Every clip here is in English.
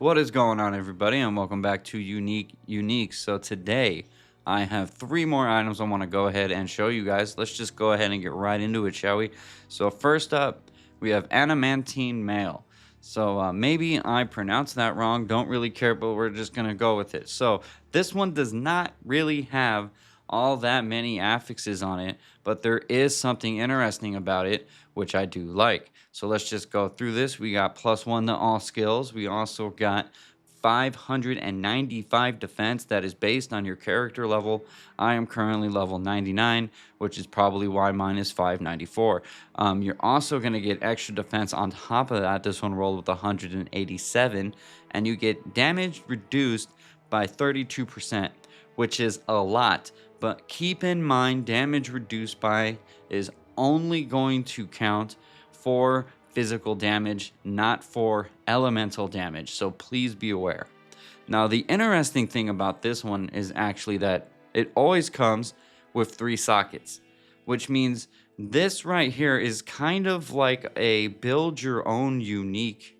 What is going on, everybody, and welcome back to Unique. So today I have three more items I want to go ahead and show you guys. Let's just go ahead and get right into it, shall we? So first up, we have Adamantine Mail. So maybe I pronounced that wrong, don't really care, but we're just gonna go with it. So this one does not really have all that many affixes on it, but there is something interesting about it, which I do like. So let's just go through this. We got +1 to all skills. We also got 595 defense that is based on your character level. I am currently level 99, which is probably why mine is 594. You're also going to get extra defense on top of that. This one rolled with 187, and you get damage reduced by 32%, which is a lot. But keep in mind, damage reduced by is only going to count for physical damage, not for elemental damage. So please be aware. Now, the interesting thing about this one is actually that it always comes with 3 sockets, which means this right here is kind of like a build your own unique,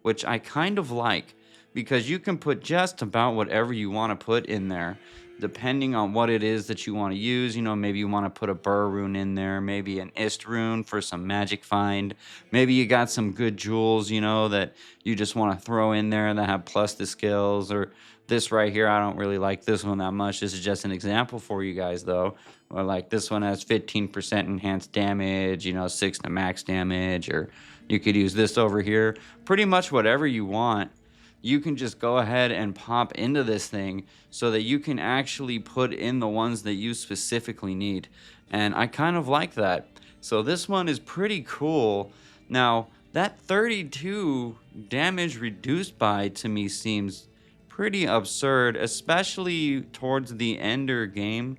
which I kind of like because you can put just about whatever you want to put in there depending on what it is that you want to use. You know, maybe you want to put a burr rune in there, maybe an ist rune for some magic find. Maybe you got some good jewels, you know, that you just want to throw in there that have plus the skills. Or this right here, I don't really like this one that much. This is just an example for you guys, though. Or like this one has 15% enhanced damage, you know, 6 to max damage. Or you could use this over here. Pretty much whatever you want, you can just go ahead and pop into this thing so that you can actually put in the ones that you specifically need. And I kind of like that. So this one is pretty cool. Now, that 32 damage reduced by to me seems pretty absurd, especially towards the ender game.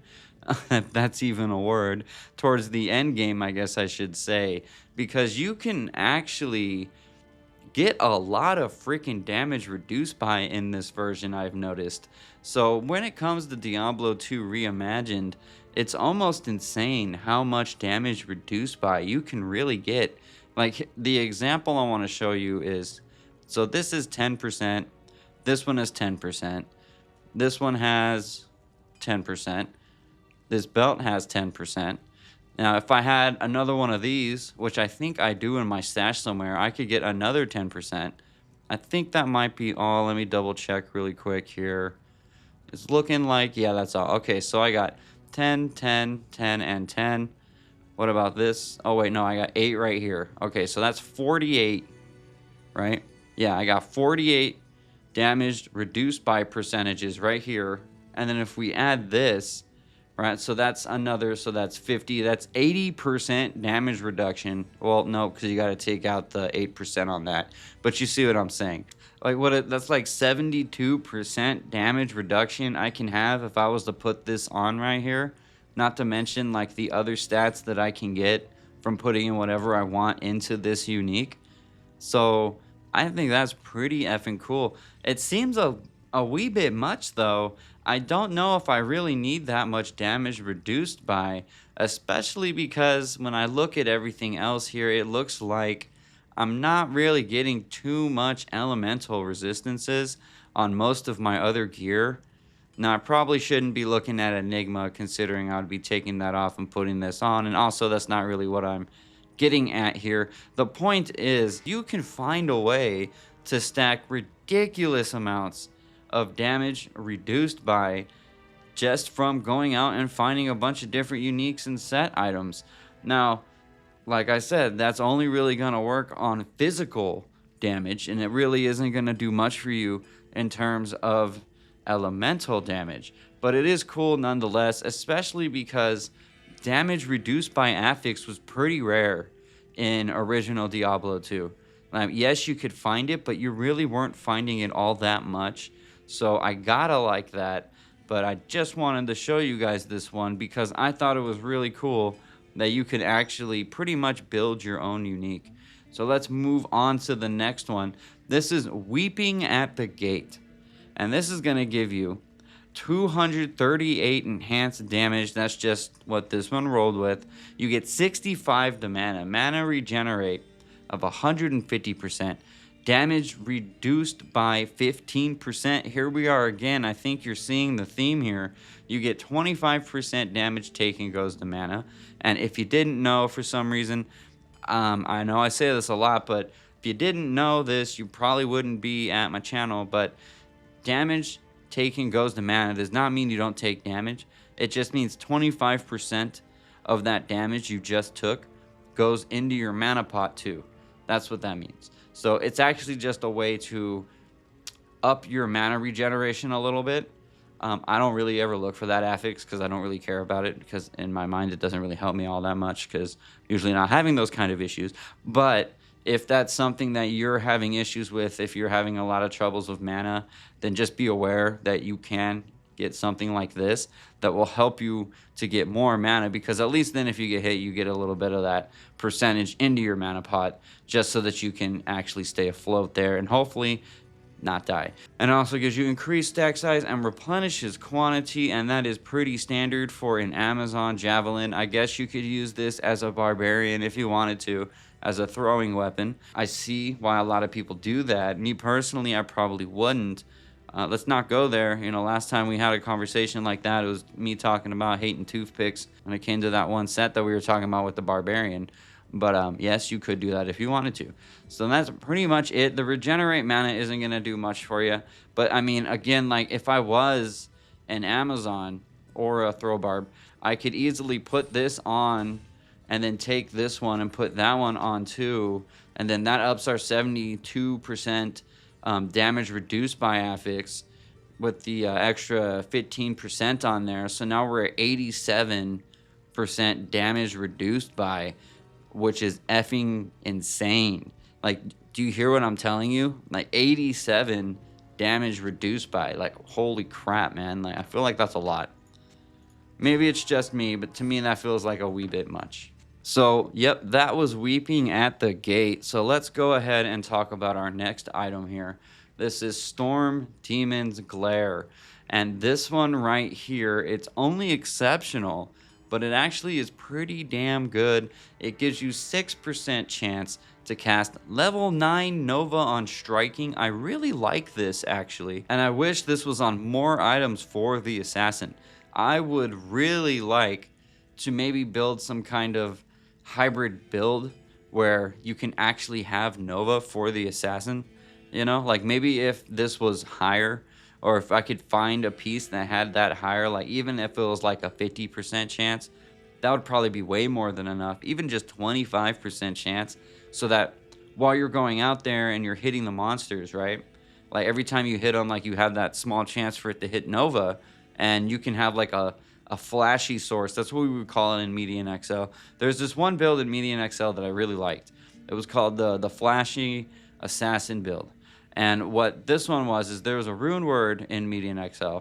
If that's even a word. Towards the end game, I guess I should say. Because you can actually get a lot of freaking damage reduced by in this version, I've noticed. So when it comes to Diablo 2 Reimagined, it's almost insane how much damage reduced by you can really get. Like, the example I want to show you is, so this is 10%, this one is 10%, this one has 10%, this belt has 10%. Now, if I had another one of these, which I think I do in my stash somewhere, I could get another 10%. I think that might be all. Let me double check really quick here. It's looking like, yeah, that's all. Okay, so I got 10, 10, 10, and 10. What about this? Oh, wait, no, I got 8 right here. Okay, so that's 48, right? Yeah, I got 48 damaged reduced by percentages right here. And then if we add this, right, so that's another, so that's 50, that's 80% damage reduction. Well, no, because you got to take out the 8% on that, but you see what I'm saying. Like, that's like 72% damage reduction I can have if I was to put this on right here, not to mention like the other stats that I can get from putting in whatever I want into this unique. So I think that's pretty effing cool. It seems a wee bit much, though. I don't know if I really need that much damage reduced by, especially because when I look at everything else here, it looks like I'm not really getting too much elemental resistances on most of my other gear. Now, I probably shouldn't be looking at Enigma, considering I would be taking that off and putting this on, and also that's not really what I'm getting at here. The point is, you can find a way to stack ridiculous amounts of damage reduced by just from going out and finding a bunch of different uniques and set items. Now, like I said, that's only really going to work on physical damage, and it really isn't going to do much for you in terms of elemental damage. But it is cool nonetheless, especially because damage reduced by affix was pretty rare in original Diablo 2. Yes, you could find it, but you really weren't finding it all that much. So I gotta like that. But I just wanted to show you guys this one because I thought it was really cool that you could actually pretty much build your own unique. So let's move on to the next one. This is Weeping at the Gate. And this is going to give you 238 enhanced damage. That's just what this one rolled with. You get 65 to mana. Mana regenerate of 150%. Damage reduced by 15%. Here we are again. I think you're seeing the theme here. You get 25% damage taken goes to mana. And if you didn't know for some reason, I know I say this a lot, but if you didn't know this, you probably wouldn't be at my channel. But damage taken goes to mana does not mean you don't take damage. It just means 25% of that damage you just took goes into your mana pot too. That's what that means. So it's actually just a way to up your mana regeneration a little bit. I don't really ever look for that affix because I don't really care about it, because in my mind it doesn't really help me all that much because usually not having those kind of issues. But if that's something that you're having issues with, if you're having a lot of troubles with mana, then just be aware that you can get something like this that will help you to get more mana, because at least then if you get hit, you get a little bit of that percentage into your mana pot just so that you can actually stay afloat there and hopefully not die. And it also gives you increased stack size and replenishes quantity, and that is pretty standard for an Amazon Javelin. I guess you could use this as a barbarian if you wanted to, as a throwing weapon. I see why a lot of people do that. Me personally, I probably wouldn't. Let's not go there. You know, last time we had a conversation like that, it was me talking about hating toothpicks when it came to that one set that we were talking about with the barbarian. But yes, you could do that if you wanted to. So that's pretty much it. The regenerate mana isn't going to do much for you. But I mean, again, like if I was an Amazon or a throw barb, I could easily put this on and then take this one and put that one on too. And then that ups our 72% damage reduced by affix with the extra 15% on there. So now we're at 87% damage reduced by, which is effing insane. Like, do you hear what I'm telling you? Like 87 damage reduced by, like, holy crap, man. Like, I feel like that's a lot. Maybe it's just me, but to me that feels like a wee bit much. So, yep, that was Weeping at the Gate. So let's go ahead and talk about our next item here. This is Storm Demon's Glair. And this one right here, it's only exceptional, but it actually is pretty damn good. It gives you 6% chance to cast level 9 Nova on striking. I really like this actually, and I wish this was on more items for the assassin. I would really like to maybe build some kind of hybrid build where you can actually have Nova for the assassin. You know, like maybe if this was higher, or if I could find a piece that had that higher, like even if it was like a 50% chance, that would probably be way more than enough. Even just 25% chance, so that while you're going out there and you're hitting the monsters, right? Like every time you hit them, like you have that small chance for it to hit Nova, and you can have like a flashy source. That's what we would call it in Median XL. There's this one build in Median XL that I really liked. It was called the flashy assassin build. And what this one was is there was a rune word in Median XL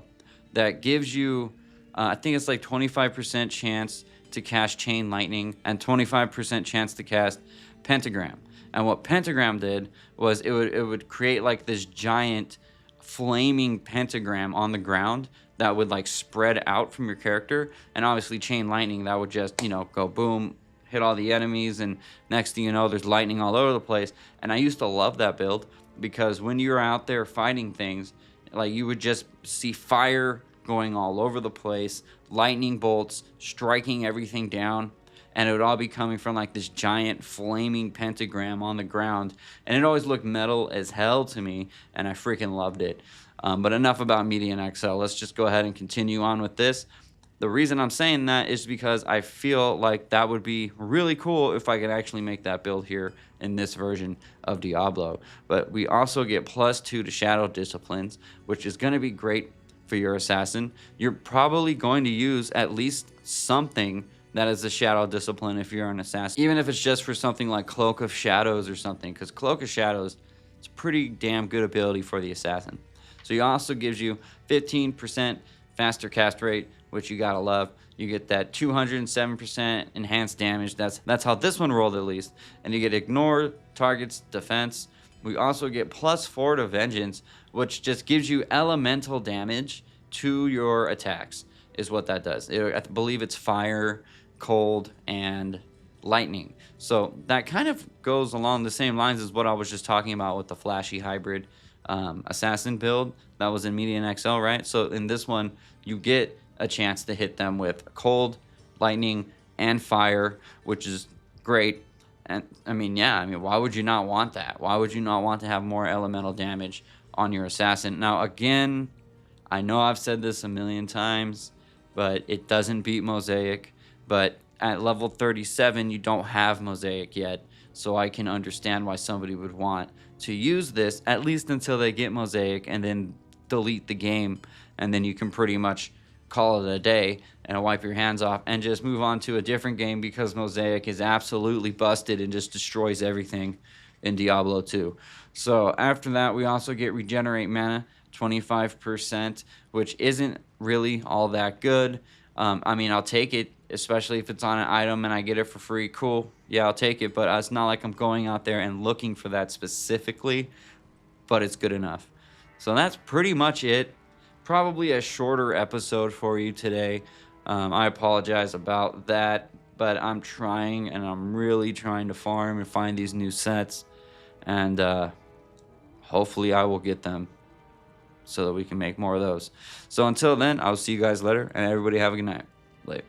that gives you, I think it's like 25% chance to cast Chain Lightning and 25% chance to cast Pentagram. And what Pentagram did was it would create like this giant flaming pentagram on the ground that would like spread out from your character. And obviously Chain Lightning, that would just, you know, go boom, hit all the enemies, and next thing you know, there's lightning all over the place. And I used to love that build because when you're out there fighting things, like you would just see fire going all over the place, lightning bolts striking everything down, and it would all be coming from like this giant flaming pentagram on the ground. And it always looked metal as hell to me, and I freaking loved it. But enough about Median XL. Let's just go ahead and continue on with this. The reason I'm saying that is because I feel like that would be really cool if I could actually make that build here in this version of Diablo. But we also get +2 to Shadow Disciplines, which is going to be great for your assassin. You're probably going to use at least something that is a Shadow Discipline if you're an assassin, even if it's just for something like Cloak of Shadows or something, because Cloak of Shadows is a pretty damn good ability for the assassin. So it also gives you 15% faster cast rate, which you gotta love. You get that 207% enhanced damage. That's how this one rolled at least. And you get ignore target's defense. We also get +4 to Vengeance, which just gives you elemental damage to your attacks, is what that does. I believe it's fire, cold, and lightning. So that kind of goes along the same lines as what I was just talking about with the flashy hybrid assassin build that was in Median XL, right? So in this one, you get a chance to hit them with cold, lightning, and fire, which is great. And I mean, yeah, I mean, why would you not want that? Why would you not want to have more elemental damage on your assassin? Now, again, I know I've said this a million times, but it doesn't beat Mosaic. But at level 37, you don't have Mosaic yet. So I can understand why somebody would want to use this, at least until they get Mosaic, and then delete the game. And then you can pretty much call it a day and wipe your hands off and just move on to a different game, because Mosaic is absolutely busted and just destroys everything in Diablo 2. So after that, we also get regenerate mana 25%, which isn't really all that good. I mean, I'll take it, especially if it's on an item and I get it for free. Cool. Yeah, I'll take it, but it's not like I'm going out there and looking for that specifically, but it's good enough. So that's pretty much it. Probably a shorter episode for you today. I apologize about that, but I'm trying, and I'm really trying to farm and find these new sets, and hopefully I will get them so that we can make more of those. So until then, I'll see you guys later, and everybody have a good night. Later.